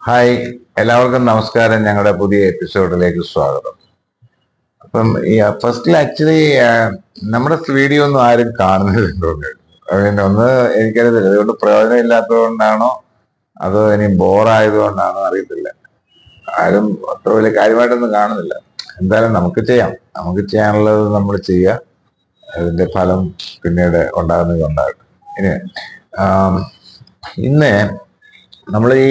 Hi, എല്ലാവർക്കും നമസ്കാരം. ഞങ്ങളുടെ പുതിയ എപ്പിസോഡിലേക്ക് സ്വാഗതം. അപ്പം ഈ ഫസ്റ്റിൽ ആക്ച്വലി നമ്മുടെ വീഡിയോ ഒന്നും ആരും കാണുന്നില്ലെന്ന് തോന്നുന്നു. ഒന്ന് എനിക്കറിയത്തില്ല, അതുകൊണ്ട് പ്രയോജനം ഇല്ലാത്തത് കൊണ്ടാണോ അതോ ഇനി ബോറായതുകൊണ്ടാണോ അറിയത്തില്ല. ആരും അത്ര വലിയ കാര്യമായിട്ടൊന്നും കാണുന്നില്ല. എന്തായാലും നമുക്ക് ചെയ്യാനുള്ളത് നമ്മൾ ചെയ്യുക. അതിന്റെ ഫലം പിന്നീട് ഉണ്ടാകുന്നത്. ഇനി ഇന്ന് നമ്മൾ ഈ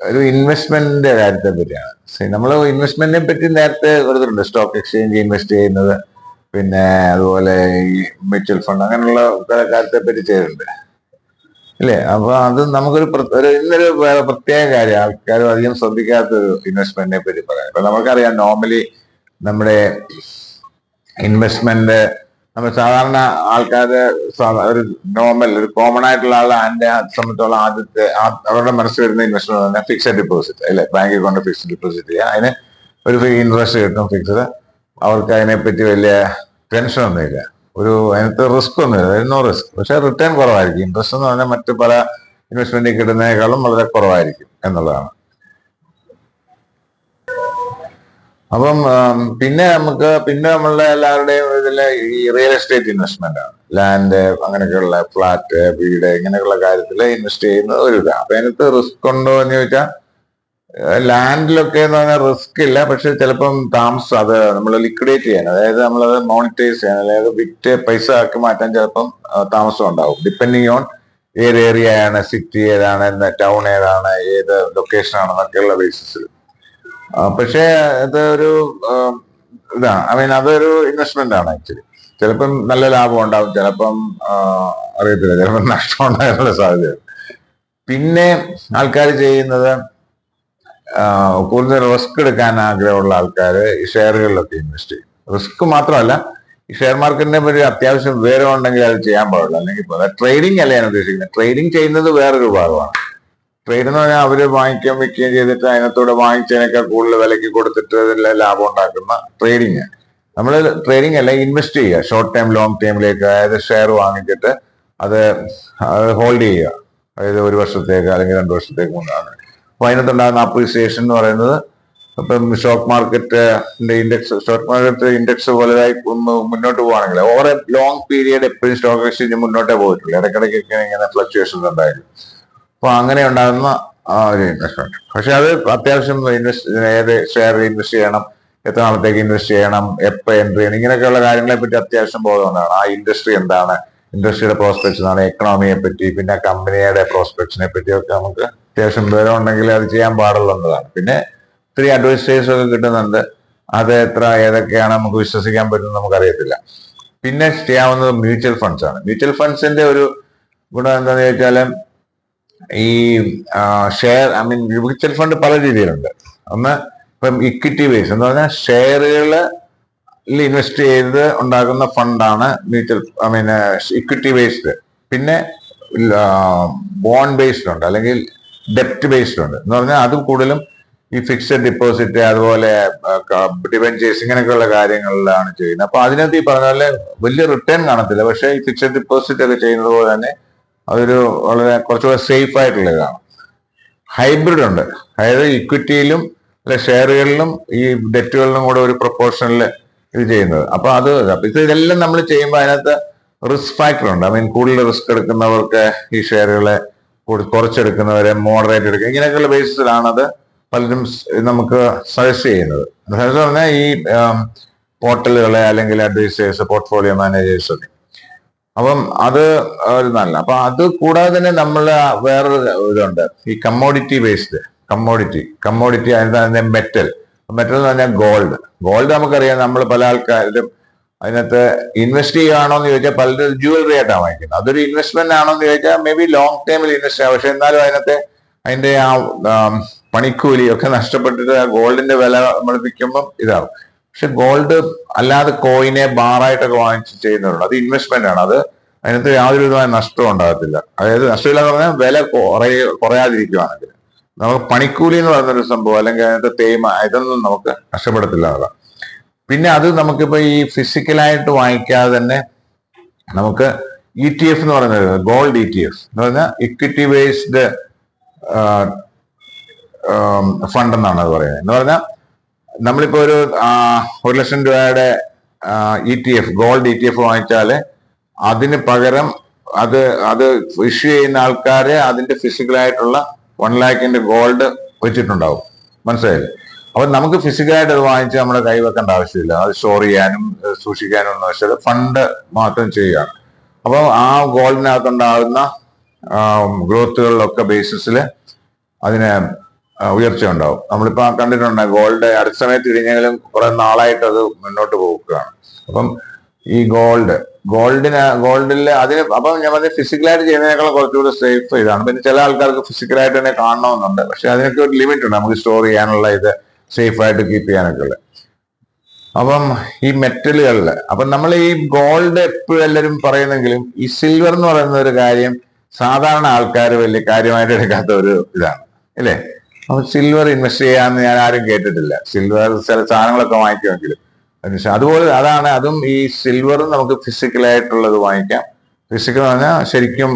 ഒരു ഇൻവെസ്റ്റ്മെന്റിന്റെ കാര്യത്തെ പറ്റിയാണ്. നമ്മൾ ഇൻവെസ്റ്റ്മെന്റിനെ പറ്റി നേരത്തെ കൊടുത്തിട്ടുണ്ട്. സ്റ്റോക്ക് എക്സ്ചേഞ്ച് ഇൻവെസ്റ്റ് ചെയ്യുന്നത്, പിന്നെ അതുപോലെ ഈ മ്യൂച്വൽ ഫണ്ട്, അങ്ങനെയുള്ള കാര്യത്തെ പറ്റി ചെയ്തിട്ടുണ്ട് അല്ലേ. അപ്പൊ അത് നമുക്കൊരു ഇന്നൊരു പ്രത്യേക കാര്യം, ആൾക്കാരും അധികം ശ്രദ്ധിക്കാത്തൊരു ഇൻവെസ്റ്റ്മെന്റിനെ പറ്റി പറയാം. ഇപ്പൊ നമുക്കറിയാം, നോർമലി നമ്മുടെ ഇൻവെസ്റ്റ്മെന്റ് നമ്മൾ സാധാരണ ആൾക്കാര് ഒരു ഒരു കോമൺ ആയിട്ടുള്ള ആൾ അതിന്റെ സംബന്ധിച്ചോളം അവരുടെ മനസ്സിൽ വരുന്ന ഇൻവെസ്റ്റ്മെന്റ് പറഞ്ഞാൽ ഫിക്സഡ് ഡിപ്പോസിറ്റ് അല്ലെ. ബാങ്കിൽ കൊണ്ട് ഫിക്സഡ് ഡിപ്പോസിറ്റ് ചെയ്യുക, അതിന് ഒരു ഇൻട്രസ്റ്റ് കിട്ടും ഫിക്സഡ്. അവർക്ക് അതിനെപ്പറ്റി വലിയ ടെൻഷൻ ഒന്നുമില്ല, അതിനകത്ത് റിസ്ക് ഒന്നുമില്ല, നോ റിസ്ക്. പക്ഷെ റിട്ടേൺ കുറവായിരിക്കും. ഇൻട്രസ്റ്റ് എന്ന് പറഞ്ഞാൽ മറ്റു പല ഇൻവെസ്റ്റ്മെന്റിൽ കിട്ടുന്നതിനേക്കാളും വളരെ കുറവായിരിക്കും എന്നുള്ളതാണ്. അപ്പം പിന്നെ നമ്മളുടെ എല്ലാവരുടെയും ഇതില് ഈ റിയൽ എസ്റ്റേറ്റ് ഇൻവെസ്റ്റ്മെന്റ് ആണ്. ലാൻഡ്, അങ്ങനെയൊക്കെയുള്ള ഫ്ലാറ്റ്, വീട്, ഇങ്ങനെയൊക്കെയുള്ള കാര്യത്തിൽ ഇൻവെസ്റ്റ് ചെയ്യുന്നത് ഒരു ഇതാണ്. അപ്പൊ അതിനകത്ത് റിസ്ക് ഉണ്ടോ എന്ന് ചോദിച്ചാൽ, ലാൻഡിലൊക്കെ എന്ന് പറഞ്ഞാൽ റിസ്ക് ഇല്ല. പക്ഷെ ചിലപ്പം താമസം അത് നമ്മൾ ലിക്വിഡേറ്റ് ചെയ്യാൻ, അതായത് നമ്മളത് മോണിറ്റൈസ് ചെയ്യാൻ, അതായത് വിറ്റ് പൈസ ആക്കി മാറ്റാൻ ചിലപ്പം താമസം ഉണ്ടാവും. ഡിപ്പെൻഡിങ് ഓൺ ഏത് ഏരിയ ആണ്, സിറ്റി ഏതാണ്, ടൗൺ ഏതാണ്, ഏത് ലൊക്കേഷൻ ആണെന്നൊക്കെയുള്ള ബേസിസിൽ. പക്ഷേ അത് ഒരു അതൊരു ഇൻവെസ്റ്റ്മെന്റ് ആണ് ആക്ച്വലി. ചിലപ്പം നല്ല ലാഭം ഉണ്ടാവും, ചിലപ്പം അറിയത്തില്ല, ചിലപ്പം നഷ്ടം ഉണ്ടാകാനുള്ള സാധ്യതയുണ്ട്. പിന്നെ ആൾക്കാർ ചെയ്യുന്നത്, കൂടുതൽ റിസ്ക് എടുക്കാൻ ആഗ്രഹമുള്ള ആൾക്കാർ ഈ ഷെയറുകളിലൊക്കെ ഇൻവെസ്റ്റ് ചെയ്യും. റിസ്ക് മാത്രമല്ല, ഈ ഷെയർ മാർക്കറ്റിനെ പറ്റി അത്യാവശ്യം വിവരം ഉണ്ടെങ്കിൽ അത് ചെയ്യാൻ പാടില്ല. അല്ലെങ്കിൽ ട്രേഡിംഗ് അല്ല ഞാൻ ഉദ്ദേശിക്കുന്നത്. ട്രേഡിംഗ് ചെയ്യുന്നത് വേറൊരു ഭാഗമാണ്. ട്രേഡ് എന്ന് പറഞ്ഞാൽ അവര് വാങ്ങിക്കുകയും വിൽക്കുകയും ചെയ്തിട്ട് അതിനകത്തൂടെ വാങ്ങിച്ചതിനേക്കാൾ കൂടുതൽ വിലയ്ക്ക് കൊടുത്തിട്ട് ലാഭം ഉണ്ടാക്കുന്ന ട്രേഡിങ്. നമ്മൾ ട്രേഡിംഗ് അല്ല, ഇൻവെസ്റ്റ് ചെയ്യുക ഷോർട്ട് ടൈം ലോങ് ടൈമിലേക്ക്. അതായത് ഷെയർ വാങ്ങിച്ചിട്ട് അത് ഹോൾഡ് ചെയ്യുക, അതായത് 1 വർഷത്തേക്ക് അല്ലെങ്കിൽ 2 വർഷത്തേക്ക് മുന്നാണ്. അപ്പൊ അതിനകത്തുണ്ടാകുന്ന അപ്രീസിയേഷൻ എന്ന് പറയുന്നത്, ഇപ്പം സ്റ്റോക്ക് മാർക്കറ്റിന്റെ ഇൻഡെക്സ് വലുതായി മുന്നോട്ട് പോവുകയാണെങ്കിൽ ഓവർ എ ലോങ് പീരിയഡ് എപ്പോഴും സ്റ്റോക്ക് എക്സ്ചേഞ്ച് മുന്നോട്ടേ പോയിട്ടുള്ളൂ. ഇടയ്ക്കിടയ്ക്കൊക്കെ ഇങ്ങനെ ഫ്ലക്ച്വേഷൻസ് ഉണ്ടായിരുന്നു. അപ്പൊ അങ്ങനെ ഉണ്ടാകുന്ന ഒരു ഇൻവെസ്റ്റ്മെന്റ്. പക്ഷെ അത് അത്യാവശ്യം ഏത് ഷെയർ ഇൻവെസ്റ്റ് ചെയ്യണം, എത്ര നാളത്തേക്ക് ഇൻവെസ്റ്റ് ചെയ്യണം, എപ്പോൾ എൻട്രി ചെയ്യണം, ഇങ്ങനെയൊക്കെയുള്ള കാര്യങ്ങളെ പറ്റി അത്യാവശ്യം ബോധമുണ്ടാണ്. ആ ഇൻഡസ്ട്രി എന്താണ്, ഇൻഡസ്ട്രിയുടെ പ്രോസ്പെക്ട്സ് എന്താണ്, എക്കണോമിയെ പറ്റി, പിന്നെ കമ്പനിയുടെ പ്രോസ്പെക്ട്സിനെ പറ്റിയൊക്കെ നമുക്ക് അത്യാവശ്യം വിവരം ഉണ്ടെങ്കിൽ അത് ചെയ്യാൻ പാടുള്ളതാണ്. പിന്നെ ഒത്തിരി അഡ്വൈസേഴ്സ് ഒക്കെ കിട്ടുന്നുണ്ട്. അത് ഏതൊക്കെയാണ് നമുക്ക് വിശ്വസിക്കാൻ പറ്റുന്നത് നമുക്കറിയത്തില്ല. പിന്നെ ചെയ്യാവുന്നത് മ്യൂച്വൽ ഫണ്ട്സ് ആണ്. മ്യൂച്വൽ ഫണ്ട്സിന്റെ ഒരു ഗുണം എന്താണെന്ന് ചോദിച്ചാൽ, ഈ മ്യൂച്വൽ ഫണ്ട് പല രീതിയിലുണ്ട്. ഒന്ന്, ഇപ്പം ഇക്വിറ്റി ബേസ് എന്ന് പറഞ്ഞാൽ ഷെയറുകളിൽ ഇൻവെസ്റ്റ് ചെയ്ത് ഉണ്ടാകുന്ന ഫണ്ടാണ് ഇക്വിറ്റി ബേസ്ഡ്. പിന്നെ ബോണ്ട് ബേസ്ഡ് ഉണ്ട്, അല്ലെങ്കിൽ ഡെപ്റ്റ് ബേസ്ഡ് ഉണ്ട്. എന്ന് പറഞ്ഞാൽ അത് കൂടുതലും ഈ ഫിക്സഡ് ഡിപ്പോസിറ്റ്, അതുപോലെ ഡിബെഞ്ചേഴ്സ്, ഇങ്ങനെയൊക്കെയുള്ള കാര്യങ്ങളിലാണ് ചെയ്യുന്നത്. അപ്പൊ അതിനകത്ത് ഈ പറഞ്ഞ പോലെ വലിയ റിട്ടേൺ കാണത്തില്ല. പക്ഷേ ഈ ഫിക്സഡ് ഡിപ്പോസിറ്റ് ഒക്കെ ചെയ്യുന്നത് പോലെ തന്നെ അതൊരു വളരെ കുറച്ചുകൂടെ സേഫ് ആയിട്ടുള്ള ഇതാണ്. ഹൈബ്രിഡ് ഉണ്ട്, അതായത് ഇക്വിറ്റിയിലും അല്ലെ ഷെയറുകളിലും ഈ ഡെറ്റുകളിലും കൂടെ ഒരു പ്രൊപ്പോർഷനിൽ ഇത് ചെയ്യുന്നത്. അപ്പൊ ഇതെല്ലാം നമ്മൾ ചെയ്യുമ്പോൾ അതിനകത്ത് റിസ്ക് ഫാക്ടർ ഉണ്ട്. കൂടുതൽ റിസ്ക് എടുക്കുന്നവർക്ക് ഈ ഷെയറുകളെ കുറച്ചെടുക്കുന്നവരെ മോഡറേറ്റ് എടുക്കുക, ഇങ്ങനെയൊക്കെയുള്ള ബേസിസിലാണ് അത് പലരും നമുക്ക് സജസ്റ്റ് ചെയ്യുന്നത്. സജസ്റ്റ് പറഞ്ഞാൽ ഈ പോർട്ടലുകളെ അല്ലെങ്കിൽ അഡ്വൈസേഴ്സ്, പോർട്ട്ഫോളിയോ മാനേജേഴ്സ് ഒക്കെ. അപ്പം അത് ഒരു നല്ല. അപ്പൊ അത് കൂടാതെ തന്നെ നമ്മൾ വേറൊരു ഇതുണ്ട്, ഈ കമ്മോഡിറ്റി ബേസ്ഡ്. കമ്മോഡിറ്റി അതിന്റെ മെറ്റൽ എന്ന് പറഞ്ഞാൽ ഗോൾഡ് നമുക്കറിയാം. നമ്മൾ പല ആൾക്കാരും അതിനകത്ത് ഇൻവെസ്റ്റ് ചെയ്യുകയാണോ എന്ന് ചോദിച്ചാൽ പലരും ജുവലറി ആയിട്ടാണ് വാങ്ങിക്കുന്നത്. അതൊരു ഇൻവെസ്റ്റ്മെന്റ് ആണോ എന്ന് ചോദിച്ചാൽ മേ ബി ലോങ് ടൈമിൽ ഇൻവെസ്റ്റ് ചെയ്യാം. പക്ഷെ എന്നാലും അതിന്റെ ആ പണിക്കൂലി ഒക്കെ നഷ്ടപ്പെട്ടിട്ട് ആ ഗോൾഡിന്റെ വില നമ്മൾ വിൽക്കുമ്പം ഇതാവും. പക്ഷെ ഗോൾഡ് അല്ലാതെ കോയിനെ ബാറായിട്ടൊക്കെ വാങ്ങിച്ച് ചെയ്യുന്നവരുണ്ട്. അത് ഇൻവെസ്റ്റ്മെന്റ് ആണ്. അതിനകത്ത് യാതൊരു വിധമായ നഷ്ടവും ഉണ്ടാകത്തില്ല. അതായത് നഷ്ടമില്ല എന്ന് പറഞ്ഞാൽ വില കുറയാതിരിക്കുകയാണെങ്കിൽ. നമുക്ക് പണിക്കൂലി എന്ന് പറയുന്നൊരു സംഭവം, അല്ലെങ്കിൽ അതിനകത്ത് തേയ്മ, ഇതൊന്നും നമുക്ക് നഷ്ടപ്പെടത്തില്ല. പിന്നെ അത് നമുക്കിപ്പോ ഈ ഫിസിക്കലായിട്ട് വാങ്ങിക്കാതെ തന്നെ നമുക്ക് ETF എന്ന് പറയുന്നത്, ഗോൾഡ് ETF എന്ന് പറഞ്ഞാൽ ഇക്വിറ്റി ബേസ്ഡ് ഫണ്ട് എന്നാണ് അത് പറയുന്നത്. എന്ന് പറഞ്ഞാൽ നമ്മളിപ്പോ ഒരു 1,00,000 രൂപയുടെ ETF, ഗോൾഡ് ETF വാങ്ങിച്ചാല് അതിന് പകരം അത് അത് ഇഷ്യൂ ചെയ്യുന്ന ആൾക്കാര് അതിന്റെ ഫിസിക്കലായിട്ടുള്ള 1 ലാഖിന്റെ ഗോൾഡ് വെച്ചിട്ടുണ്ടാവും. മനസ്സിലായില്ലേ? അപ്പൊ നമുക്ക് ഫിസിക്കലായിട്ട് അത് വാങ്ങിച്ച് നമ്മുടെ കൈവെക്കേണ്ട ആവശ്യമില്ല. അത് സ്റ്റോർ ചെയ്യാനും സൂക്ഷിക്കാനും ഒന്നും ആവശ്യമില്ല. ഫണ്ട് മാത്രം ചെയ്യുകയാണ്. അപ്പൊ ആ ഗോൾഡിനകത്തുണ്ടാകുന്ന ഗ്രോത്തുകളിലൊക്കെ ബേസിസിൽ അതിന് ഉയർച്ച ഉണ്ടാവും. നമ്മളിപ്പോ കണ്ടിട്ടുണ്ട് ഗോൾഡ് അടുത്ത സമയത്ത് ഇടിഞ്ഞെങ്കിലും കുറെ നാളായിട്ട് അത് മുന്നോട്ട് പോകുകയാണ്. അപ്പം ഈ ഗോൾഡിൽ അതിന് അപ്പം ഞാൻ പറഞ്ഞ ഫിസിക്കലായിട്ട് ചെയ്യുന്നതിനേക്കാളും കുറച്ചുകൂടി സേഫ് ഇതാണ്. പിന്നെ ചില ആൾക്കാർക്ക് ഫിസിക്കലായിട്ട് തന്നെ കാണണമെന്നുണ്ട്. പക്ഷെ അതിനൊക്കെ ഒരു ലിമിറ്റ് ഉണ്ട്, നമുക്ക് സ്റ്റോർ ചെയ്യാനുള്ള ഇത് സേഫ് ആയിട്ട് കീപ്പ് ചെയ്യാനൊക്കെ ഉള്ളത്. അപ്പം ഈ മെറ്റലുകളിൽ അപ്പം നമ്മൾ ഈ ഗോൾഡ് എപ്പോഴും എല്ലാവരും പറയുന്നെങ്കിലും ഈ സിൽവർ എന്ന് പറയുന്ന ഒരു കാര്യം സാധാരണ ആൾക്കാർ വലിയ കാര്യമായിട്ട് എടുക്കാത്ത ഒരു ഇതാണ്, അല്ലേ? അപ്പൊ സിൽവർ ഇൻവെസ്റ്റ് ചെയ്യാന്ന് ഞാൻ ആരും കേട്ടിട്ടില്ല. സിൽവർ ചില സാധനങ്ങളൊക്കെ വാങ്ങിക്കുമെങ്കിലും അതുപോലെ അതും ഈ സിൽവറും നമുക്ക് ഫിസിക്കലായിട്ടുള്ളത് വാങ്ങിക്കാം. ഫിസിക്കൽ എന്ന് പറഞ്ഞാൽ ശരിക്കും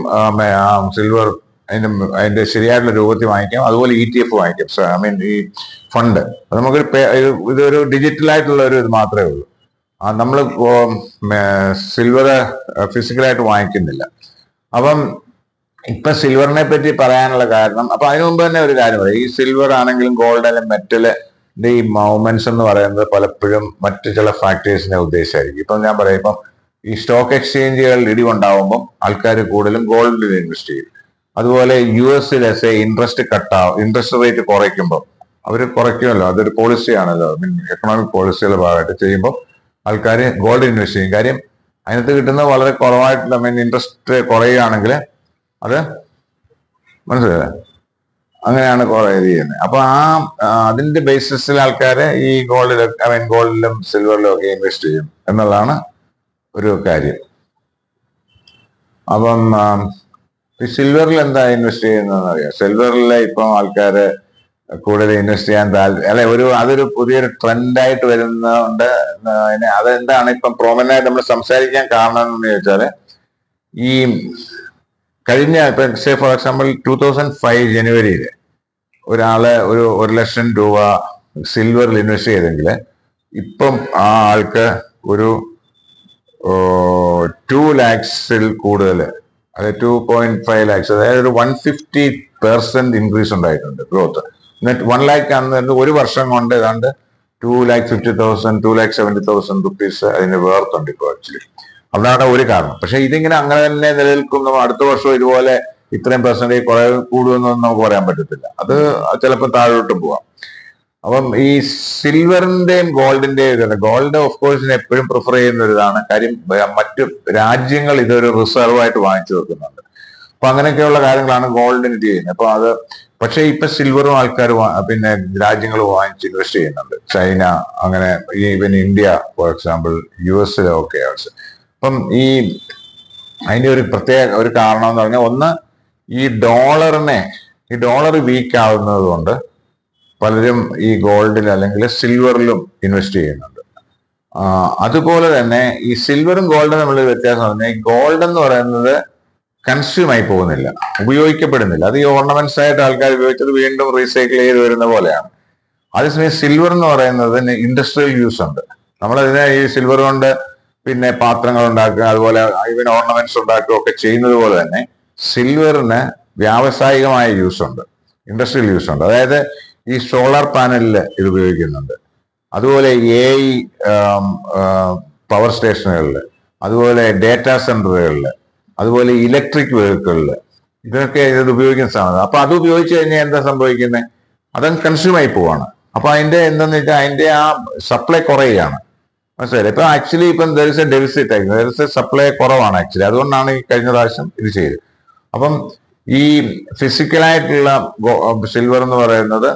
സിൽവർ അതിന്റെ ശരിയായിട്ടുള്ള രൂപത്തിൽ വാങ്ങിക്കാം. അതുപോലെ ETF വാങ്ങിക്കാം. ഈ ഫണ്ട് നമുക്ക് ഇതൊരു ഡിജിറ്റൽ ആയിട്ടുള്ള ഒരു ഇത് മാത്രമേ ഉള്ളൂ. നമ്മൾ സിൽവർ ഫിസിക്കലായിട്ട് വാങ്ങിക്കുന്നില്ല. അപ്പം ഇപ്പൊ സിൽവറിനെ പറ്റി പറയാനുള്ള കാരണം, അപ്പൊ അതിനു മുമ്പ് തന്നെ ഒരു കാര്യം പറയാം. ഈ സിൽവർ ആണെങ്കിലും ഗോൾഡ് അല്ലെങ്കിൽ മെറ്റലിന്റെ ഈ മൂവ്മെന്റ്സ് എന്ന് പറയുന്നത് പലപ്പോഴും മറ്റു ചില ഫാക്ടേഴ്സിനെ ഉദ്ദേശിച്ചായിരിക്കും. ഇപ്പം ഞാൻ പറയാം, ഇപ്പം ഈ സ്റ്റോക്ക് എക്സ്ചേഞ്ചുകളിൽ ഇടിവുണ്ടാവുമ്പം ആൾക്കാർ കൂടുതലും ഗോൾഡിൽ ഇൻവെസ്റ്റ് ചെയ്യും. അതുപോലെ US ഇൻട്രസ്റ്റ് റേറ്റ് കുറയ്ക്കുമ്പോൾ അവർ കുറയ്ക്കുമല്ലോ, അതൊരു പോളിസിയാണല്ലോ, എക്കണോമിക് പോളിസിയുടെ ഭാഗമായിട്ട് ചെയ്യുമ്പോൾ ആൾക്കാർ ഗോൾഡ് ഇൻവെസ്റ്റ് ചെയ്യും. കാര്യം അതിനകത്ത് കിട്ടുന്നത് വളരെ കുറവായിട്ടുള്ള ഇൻട്രസ്റ്റ് കുറയുകയാണെങ്കിൽ അത് മനസ്സിലായോ, അങ്ങനെയാണ് കുറെ ചെയ്യുന്നത്. അപ്പൊ അതിന്റെ ബേസിസിൽ ആൾക്കാര് ഈ ഗോൾഡിലും സിൽവറിലും ഒക്കെ ഇൻവെസ്റ്റ് ചെയ്യും എന്നുള്ളതാണ് ഒരു കാര്യം. അപ്പം ഈ സിൽവറിൽ എന്താ ഇൻവെസ്റ്റ് ചെയ്യുന്നതെന്ന് അറിയാം. സിൽവറിൽ ഇപ്പം ആൾക്കാര് കൂടുതൽ ഇൻവെസ്റ്റ് ചെയ്യാൻ അതൊരു പുതിയൊരു ട്രെൻഡായിട്ട് വരുന്നതുകൊണ്ട് അതെന്താണ് ഇപ്പം പ്രോമനായിട്ട് നമ്മൾ സംസാരിക്കാൻ കാരണം എന്ന് ചോദിച്ചാല്, ഈ കഴിഞ്ഞ ഫോർ എക്സാമ്പിൾ 2005 ജനുവരിയിൽ ഒരാള് ഒരു 1,00,000 രൂപ സിൽവറിൽ ഇൻവെസ്റ്റ് ചെയ്തെങ്കിൽ ഇപ്പം ആ ആൾക്ക് ഒരു 2 lakhs കൂടുതൽ, അതായത് 2.5 lakhs, അതായത് ഒരു 150% ഇൻക്രീസ് ഉണ്ടായിട്ടുണ്ട് ഗ്രോത്ത്. 1 lakh ആണെന്ന് ഒരു വർഷം കൊണ്ട് ഏതാണ്ട് 2,50,000 2,70,000 റുപ്പീസ് അതിന് വേർത്തുണ്ട് ഇപ്പോൾ ആക്ച്വലി. അതാണ് ഒരു കാരണം. പക്ഷെ ഇതിങ്ങനെ അങ്ങനെ തന്നെ നിലനിൽക്കും, അടുത്ത വർഷം ഇതുപോലെ ഇത്രയും പെർസെന്റേജ് കൂടുമെന്നൊന്നും നമുക്ക് പറയാൻ പറ്റത്തില്ല. അത് ചിലപ്പോൾ താഴോട്ടും പോവാം. അപ്പം ഈ സിൽവറിന്റെയും ഗോൾഡിന്റെയും ഗോൾഡ് ഓഫ് കോഴ്സ് എപ്പോഴും പ്രിഫർ ചെയ്യുന്ന ഒരു ഇതാണ്. കാര്യം മറ്റു രാജ്യങ്ങൾ ഇതൊരു റിസർവ് ആയിട്ട് വാങ്ങിച്ചു വെക്കുന്നുണ്ട്. അപ്പൊ അങ്ങനെയൊക്കെയുള്ള കാര്യങ്ങളാണ് ഗോൾഡിന് ഇത് ചെയ്യുന്നത്. അപ്പൊ പക്ഷെ ഇപ്പൊ സിൽവറും ആൾക്കാർ പിന്നെ രാജ്യങ്ങൾ വാങ്ങിച്ച് ഇൻവെസ്റ്റ് ചെയ്യുന്നുണ്ട്. ചൈന, അങ്ങനെ even India for example, US അപ്പം അതിന്റെ ഒരു പ്രത്യേക ഒരു കാരണം എന്ന് പറഞ്ഞാൽ, ഒന്ന് ഈ ഡോളർ വീക്ക് ആവുന്നത് കൊണ്ട് പലരും ഈ ഗോൾഡിൽ അല്ലെങ്കിൽ സിൽവറിലും ഇൻവെസ്റ്റ് ചെയ്യുന്നുണ്ട്. അതുപോലെ തന്നെ ഈ സിൽവറും ഗോൾഡും തമ്മിൽ വ്യത്യാസം പറഞ്ഞാൽ, ഈ ഗോൾഡ് എന്ന് പറയുന്നത് കൺസ്യൂം ആയി പോകുന്നില്ല, ഉപയോഗിക്കപ്പെടുന്നില്ല. അത് ഈ ഓർണമെന്റ്സ് ആയിട്ട് ആൾക്കാർ ഉപയോഗിച്ചത് വീണ്ടും റീസൈക്കിൾ ചെയ്ത് വരുന്ന പോലെയാണ്. അതേസമയം സിൽവർ എന്ന് പറയുന്നത് ഇൻഡസ്ട്രിയൽ യൂസ് ഉണ്ട്. നമ്മളതിനെ ഈ സിൽവർ കൊണ്ട് പിന്നെ പാത്രങ്ങൾ ഉണ്ടാക്കുക, അതുപോലെ ഈവൻ ഓർണമെന്റ്സ് ഉണ്ടാക്കുക ഒക്കെ ചെയ്യുന്നത് പോലെ തന്നെ സിൽവറിന് വ്യാവസായികമായ യൂസ് ഉണ്ട്, ഇൻഡസ്ട്രിയൽ യൂസ് ഉണ്ട്. അതായത് ഈ സോളാർ പാനലിൽ ഇത് ഉപയോഗിക്കുന്നുണ്ട്. അതുപോലെ AI പവർ സ്റ്റേഷനുകളിൽ, അതുപോലെ ഡേറ്റാ സെന്ററുകളിൽ, അതുപോലെ ഇലക്ട്രിക് വെഹിക്കിളിൽ ഇതൊക്കെ ഇത് ഉപയോഗിക്കുന്ന സാധനം. അപ്പൊ അത് ഉപയോഗിച്ച് കഴിഞ്ഞാൽ എന്താ സംഭവിക്കുന്നത്? അതങ്ങ് കൺസ്യൂം ആയി പോവാണ്. അപ്പൊ അതിന്റെ എന്താന്ന് വെച്ചാൽ അതിന്റെ ആ സപ്ലൈ കുറയുകയാണ്. മനസ്സിലായില്ലേ? ഇപ്പൊ ആക്ച്വലി ഇപ്പം ഡെഫിസിറ്റ് ആയിരിക്കും, സപ്ലൈ കുറവാണ് ആക്ച്വലി. അതുകൊണ്ടാണ് ഈ കഴിഞ്ഞ പ്രാവശ്യം ഇത് ചെയ്തത്. അപ്പം ഈ ഫിസിക്കലായിട്ടുള്ള സിൽവർ എന്ന് പറയുന്നത്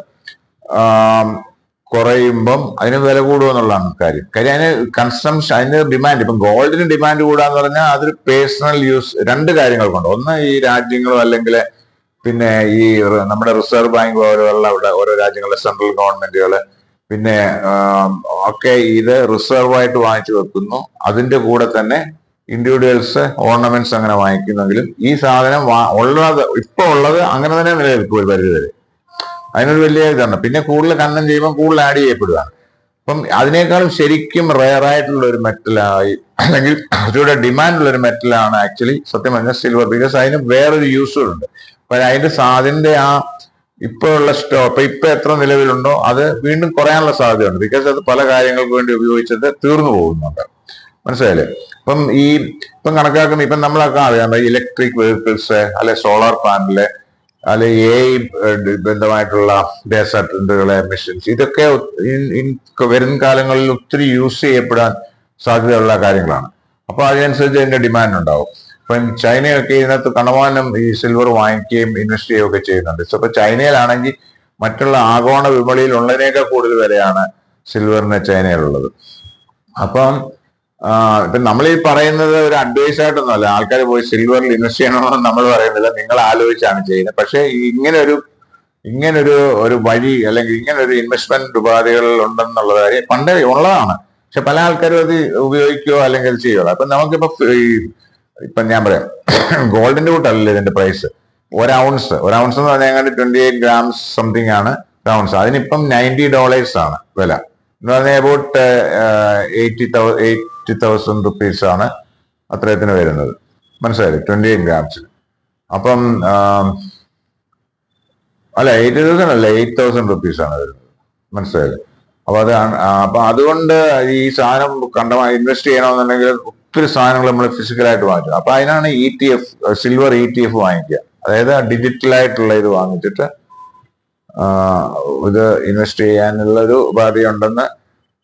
കുറയുമ്പം അതിന് വില കൂടുമെന്നുള്ളതാണ് കാര്യം. അതിന് കൺസംഷൻ, അതിന് ഡിമാൻഡ്, ഇപ്പം ഗോൾഡിന് ഡിമാൻഡ് കൂടാന്ന് പറഞ്ഞാൽ അതൊരു പേഴ്സണൽ യൂസ്. രണ്ട് കാര്യങ്ങൾ കൊണ്ട്, ഒന്ന് ഈ രാജ്യങ്ങളും അല്ലെങ്കിൽ പിന്നെ ഈ നമ്മുടെ റിസർവ് ബാങ്ക് പോലെയുള്ള ഓരോ രാജ്യങ്ങളിലെ സെൻട്രൽ ഗവൺമെന്റുകൾ പിന്നെ ഒക്കെ ഇത് റിസർവ് ആയിട്ട് വാങ്ങിച്ചു വെക്കുന്നു. അതിന്റെ കൂടെ തന്നെ ഇൻഡിവിജ്വൽസ് ഓർണമെന്റ്സ് അങ്ങനെ വാങ്ങിക്കുന്നെങ്കിലും ഈ സാധനം ഇപ്പൊ ഉള്ളത് അങ്ങനെ തന്നെ നിലനിൽക്കും ഒരു പരിധി വരെ. അതിനൊരു വലിയ ഇതാണ്. പിന്നെ കൂടുതൽ കണ്ടം ചെയ്യുമ്പോൾ കൂടുതൽ ആഡ് ചെയ്യപ്പെടുകയാണ്. അപ്പം അതിനേക്കാളും ശരിക്കും റെയർ ആയിട്ടുള്ള ഒരു മെറ്റലായി, അല്ലെങ്കിൽ കുറച്ചുകൂടെ ഡിമാൻഡ് ഉള്ള ഒരു മെറ്റലാണ് ആക്ച്വലി സത്യം പറഞ്ഞാൽ സിൽവർ. ബിക്കോസ് അതിന് വേറൊരു യൂസും ഉണ്ട്. അപ്പൊ അതിന്റെ ആ ഇപ്പോഴുള്ള ഇപ്പൊ എത്ര നിലവിലുണ്ടോ അത് വീണ്ടും കുറയാനുള്ള സാധ്യതയുണ്ട്. ബിക്കോസ് അത് പല കാര്യങ്ങൾക്ക് വേണ്ടി ഉപയോഗിച്ചത് തീർന്നു പോകുന്നുണ്ട്. മനസ്സിലായില്ലേ? ഇപ്പം കണക്കാക്കുന്ന ഇപ്പം നമ്മളൊക്കെ അറിയാം ഇലക്ട്രിക് വെഹിക്കിൾസ്, അല്ലെ സോളാർ പാനല്, അല്ലെ ബന്ധമായിട്ടുള്ള ഡേറ്റാ സെന്ററുകളെ മെഷീൻസ്, ഇതൊക്കെ വരും കാലങ്ങളിൽ ഒത്തിരി യൂസ് ചെയ്യപ്പെടാൻ സാധ്യതയുള്ള കാര്യങ്ങളാണ്. അപ്പൊ അതിനനുസരിച്ച് അതിന്റെ ഡിമാൻഡ് ഉണ്ടാവും. ഇപ്പം ചൈനയൊക്കെ ഇതിനകത്ത് കണമാനം ഈ സിൽവർ വാങ്ങിക്കുകയും ഇൻവെസ്റ്റ് ചെയ്യുകയും ഒക്കെ ചെയ്യുന്നുണ്ട്. ഇപ്പൊ ചൈനയിലാണെങ്കിൽ മറ്റുള്ള ആഗോള വിപണിയിൽ ഉള്ളതിനേക്കാൾ കൂടുതൽ വിലയാണ് സിൽവറിന് ചൈനയിലുള്ളത്. അപ്പം ഇപ്പൊ നമ്മൾ ഈ പറയുന്നത് ഒരു അഡ്വൈസ് ആയിട്ടൊന്നുമല്ല, ആൾക്കാർ പോയി സിൽവറിൽ ഇൻവെസ്റ്റ് ചെയ്യണമെന്ന് നമ്മൾ പറയുന്നില്ല, നിങ്ങൾ ആലോചിച്ചാണ് ചെയ്യുന്നത്. പക്ഷെ ഇങ്ങനൊരു വഴി, അല്ലെങ്കിൽ ഇങ്ങനൊരു ഇൻവെസ്റ്റ്മെന്റ് ഉപാധികൾ ഉണ്ടെന്നുള്ള കാര്യം പണ്ടേ ഉള്ളതാണ്. പക്ഷെ പല ആൾക്കാരും അത് ഉപയോഗിക്കുകയോ അല്ലെങ്കിൽ ചെയ്യുകയോ. അപ്പൊ നമുക്കിപ്പോ ഇപ്പൊ ഞാൻ പറയാം, ഗോൾഡിന്റെ കൂട്ടല്ലേ ഇതിന്റെ പ്രൈസ്. ഒരു ഔൺസ് എന്ന് പറഞ്ഞാൽ 28 grams സംതിങ് ആണ് ഔൺസ്. അതിനിപ്പം $90 ആണ് വില എന്ന് പറഞ്ഞാൽ അബൌട്ട് 80,000 rupees ആണ് അത്രയത്തിന് വരുന്നത്. മനസ്സിലായി? 28 grams. അപ്പം അല്ല 80,000 അല്ല, 8,000 rupees ആണ് വരുന്നത്. മനസ്സിലായില്ലേ? അപ്പൊ അതുകൊണ്ട് ഈ സാധനം ഇൻവെസ്റ്റ് ചെയ്യണമെന്നുണ്ടെങ്കിൽ ഒത്തിരി സാധനങ്ങൾ നമ്മൾ ഫിസിക്കലായിട്ട് വാങ്ങിച്ചു. അപ്പൊ അതിനാണ് ETF, സിൽവർ ETF വാങ്ങിക്കുക. അതായത് ഡിജിറ്റലായിട്ടുള്ള ഇത് വാങ്ങിച്ചിട്ട് ഇത് ഇൻവെസ്റ്റ് ചെയ്യാനുള്ള ഒരു ഉപാധി ഉണ്ടെന്ന്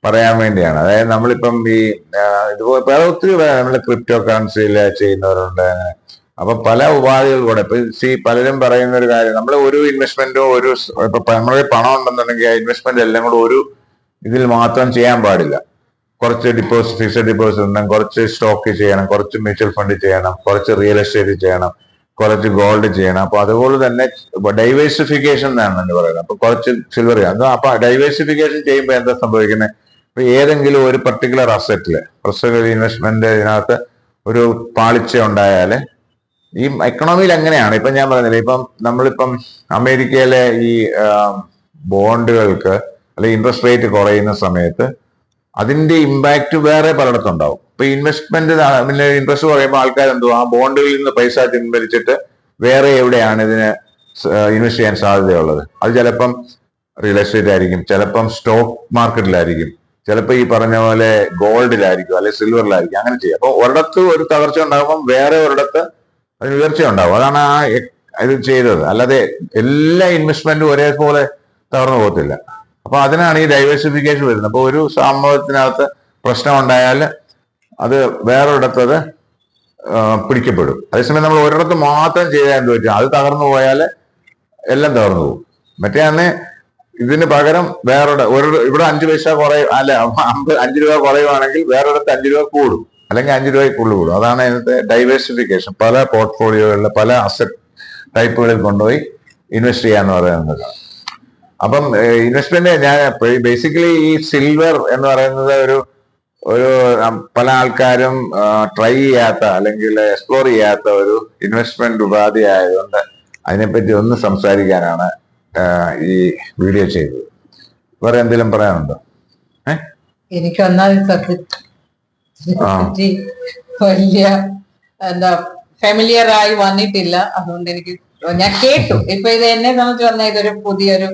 പറയാൻ വേണ്ടിയാണ്. അതായത് നമ്മളിപ്പം ഇതുപോലെ ഒത്തിരി നമ്മള് ക്രിപ്റ്റോ കറൻസിയിൽ ചെയ്യുന്നവരുണ്ട്. അപ്പൊ പല ഉപാധികൾ കൂടെ ഇപ്പൊ പലരും പറയുന്ന ഒരു കാര്യം, നമ്മൾ ഒരു ഇൻവെസ്റ്റ്മെന്റോ ഇപ്പൊ നമ്മളെ പണം ഉണ്ടെന്നുണ്ടെങ്കിൽ ആ ഇൻവെസ്റ്റ്മെന്റ് എല്ലാം കൂടെ ഒരു ഇതിൽ മാത്രം ചെയ്യാൻ പാടില്ല. കുറച്ച് ഫിക്സഡ് ഡിപ്പോസിറ്റ് ഉണ്ടെങ്കിൽ കുറച്ച് സ്റ്റോക്ക് ചെയ്യണം, കുറച്ച് മ്യൂച്വൽ ഫണ്ട് ചെയ്യണം, കുറച്ച് റിയൽ എസ്റ്റേറ്റ് ചെയ്യണം, കുറച്ച് ഗോൾഡ് ചെയ്യണം. അപ്പൊ അതുപോലെ തന്നെ ഡൈവേഴ്സിഫിക്കേഷൻ എന്നാണ് പറയുന്നത്. അപ്പൊ കുറച്ച് സിൽവർ ചെയ്യണം. അപ്പൊ ഡൈവേഴ്സിഫിക്കേഷൻ ചെയ്യുമ്പോൾ എന്താ സംഭവിക്കുന്നത്? ഇപ്പൊ ഏതെങ്കിലും ഒരു പർട്ടിക്കുലർ അസറ്റില് ഇൻവെസ്റ്റ്മെന്റ് ഇതിനകത്ത് ഒരു പാളിച്ച ഉണ്ടായാല്, ഈ എക്കണോമിയിൽ എങ്ങനെയാണ് ഇപ്പൊ ഞാൻ പറഞ്ഞില്ലേ, ഇപ്പം നമ്മളിപ്പം അമേരിക്കയിലെ ഈ ബോണ്ടുകൾക്ക് അല്ലെങ്കിൽ ഇൻട്രസ്റ്റ് റേറ്റ് കുറയുന്ന സമയത്ത് അതിന്റെ ഇമ്പാക്ട് വേറെ പലയിടത്തും ഉണ്ടാവും. ഇപ്പൊ ഇൻവെസ്റ്റ്മെന്റ് പിന്നെ ഇൻട്രസ്റ്റ് കുറയുമ്പോൾ ആൾക്കാർ ആ ബോണ്ടുകളിൽ നിന്ന് പൈസ പിൻവലിച്ചിട്ട് വേറെ എവിടെയാണ് ഇതിന് ഇൻവെസ്റ്റ് ചെയ്യാൻ സാധ്യതയുള്ളത്? അത് ചിലപ്പം റിയൽ എസ്റ്റേറ്റ് ആയിരിക്കും, ചിലപ്പം സ്റ്റോക്ക് മാർക്കറ്റിലായിരിക്കും, ചിലപ്പോൾ ഈ പറഞ്ഞ പോലെ ഗോൾഡിലായിരിക്കും, അല്ലെങ്കിൽ സിൽവറിലായിരിക്കും. അങ്ങനെ ചെയ്യാം. അപ്പൊ ഒരിടത്ത് ഒരു തകർച്ച ഉണ്ടാകുമ്പോൾ വേറെ ഒരിടത്ത് അതിന് ഉയർച്ച ഉണ്ടാവും. അതാണ് ഇത് ചെയ്തത്. അല്ലാതെ എല്ലാ ഇൻവെസ്റ്റ്മെന്റും ഒരേപോലെ തകർന്നു പോകത്തില്ല. അപ്പൊ അതിനാണ് ഈ ഡൈവേഴ്സിഫിക്കേഷൻ വരുന്നത്. അപ്പൊ ഒരു സംഭവത്തിനകത്ത് പ്രശ്നം ഉണ്ടായാൽ അത് വേറൊരിടത്ത് അത് പിടിക്കപ്പെടും. അതേസമയം നമ്മൾ ഒരിടത്ത് മാത്രം ചെയ്താൽ എന്ത് പറ്റും? അത് തകർന്നു പോയാൽ എല്ലാം തകർന്നു പോകും. മറ്റേ അന്ന് ഇതിന് പകരം ഇവിടെ 5 പൈസ കുറയും, അല്ല 5 രൂപ കുറയുവാണെങ്കിൽ വേറൊരിടത്ത് 5 രൂപ കൂടും, അല്ലെങ്കിൽ 5 രൂപയ്ക്കുള്ളിൽ കൂടും. അതാണ് അതിനകത്തെ ഡൈവേഴ്സിഫിക്കേഷൻ. പല പോർട്ട്ഫോളിയോകളിൽ പല അസറ്റ് ടൈപ്പുകളിൽ കൊണ്ടുപോയി ഇൻവെസ്റ്റ് ചെയ്യാന്ന് പറയുന്നത്. അപ്പം ഇൻവെസ്റ്റ്മെന്റ് ഞാൻ ബേസിക്കലി ഈ സിൽവർ എന്ന് പറയുന്നത് ഒരു പല ആൾക്കാരും ട്രൈ ചെയ്യാത്ത അല്ലെങ്കിൽ എക്സ്പ്ലോർ ചെയ്യാത്ത ഒരു ഇൻവെസ്റ്റ്മെന്റ് ഉപാധി ആയതുകൊണ്ട് അതിനെപ്പറ്റി ഒന്ന് സംസാരിക്കാനാണ് ഈ വീഡിയോ ചെയ്തത്. വേറെ എന്തെങ്കിലും പറയാനുണ്ടോ? എനിക്ക് വലിയ എന്താ ഫെമിലിയർ ആയി വന്നിട്ടില്ല. അതുകൊണ്ട് ഞാൻ കേട്ടു. ഇപ്പൊ ഇത് എന്നെ സംബന്ധിച്ച് പറഞ്ഞാൽ ഇതൊരു പുതിയൊരു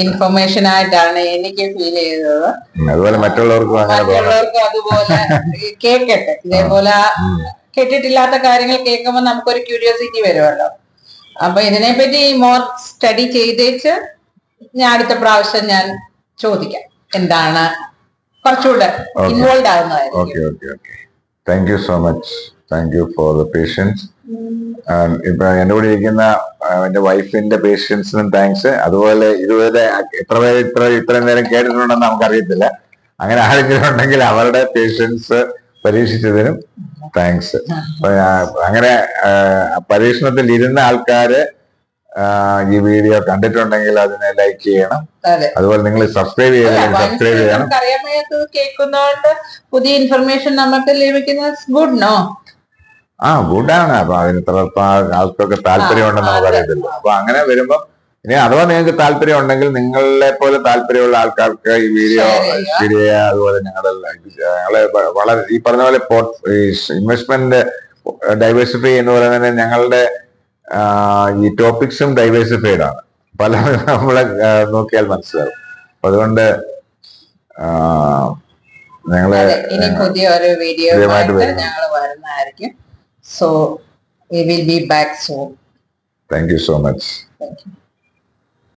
ഇൻഫർമേഷൻ ആയിട്ടാണ് എനിക്ക് ഫീൽ ചെയ്തത്. അതുപോലെ മറ്റുള്ളവർക്കും അതുപോലെ കേൾക്കട്ടെ. ഇതേപോലെ കേട്ടിട്ടില്ലാത്ത കാര്യങ്ങൾ കേൾക്കുമ്പോൾ നമുക്കൊരു ക്യൂരിയോസിറ്റി വരുമല്ലോ. അപ്പൊ ഇതിനെപ്പറ്റി മോർ സ്റ്റഡി ചെയ്തേച്ച് ഞാൻ അടുത്ത പ്രാവശ്യം ഞാൻ ചോദിക്കാം, എന്താണ് കുറച്ചുകൂടെ ഇൻവോൾവ് ആവുന്നതായിരിക്കും. Thank you so much. Thank you for the patience. ഇപ്പൊ എന്റെ കൂടെ ഇരിക്കുന്ന എന്റെ വൈഫിന്റെ പേഷ്യൻസിനും താങ്ക്സ്. അതുപോലെ ഇതുവരെ എത്ര പേര് ഇത്രയും നേരം കേട്ടിട്ടുണ്ടെന്ന് നമുക്കറിയത്തില്ല. അങ്ങനെ ആരെങ്കിലും ഉണ്ടെങ്കിൽ അവരുടെ പേഷ്യൻസ് പരീക്ഷിച്ചതിനും താങ്ക്സ്. അങ്ങനെ പരീക്ഷണത്തിൽ ഇരുന്ന ആൾക്കാര് ഈ വീഡിയോ കണ്ടിട്ടുണ്ടെങ്കിൽ അതിനെ ലൈക്ക് ചെയ്യണം. അതുപോലെ നിങ്ങൾ സബ്സ്ക്രൈബ് ചെയ്യണം. കേൾക്കുന്നതുകൊണ്ട് പുതിയ ഇൻഫർമേഷൻ നമുക്ക് ലഭിക്കുന്നത് ഗുഡ് നോ? ഗുഡാണ്. അപ്പൊ അതിന് ആൾക്കൊക്കെ താല്പര്യമുണ്ടെന്ന് നമുക്ക് അറിയത്തില്ല. അപ്പൊ അങ്ങനെ വരുമ്പം ഇനി അഥവാ നിങ്ങൾക്ക് താല്പര്യം ഉണ്ടെങ്കിൽ നിങ്ങളെ പോലെ താല്പര്യമുള്ള ആൾക്കാർക്ക് ഈ വീഡിയോ ഷെയർ ചെയ്യുക. അതുപോലെ ഞങ്ങളെ വളരെ ഈ പറഞ്ഞ പോലെ ഇൻവെസ്റ്റ്മെന്റ് ഡൈവേഴ്സിഫൈ എന്ന് പറയുന്നത് ഞങ്ങളുടെ ഈ ടോപ്പിക്സും ഡൈവേഴ്സിഫൈഡ് ആണ്. പല നമ്മളെ നോക്കിയാൽ മനസ്സിലാവും. അപ്പൊ അതുകൊണ്ട് ഞങ്ങള് ഇനി പുതിയ ഒരു വീഡിയോ ഞങ്ങൾ വരുന്നതായിരിക്കും. So we will be back soon. Thank you so much. Thank you.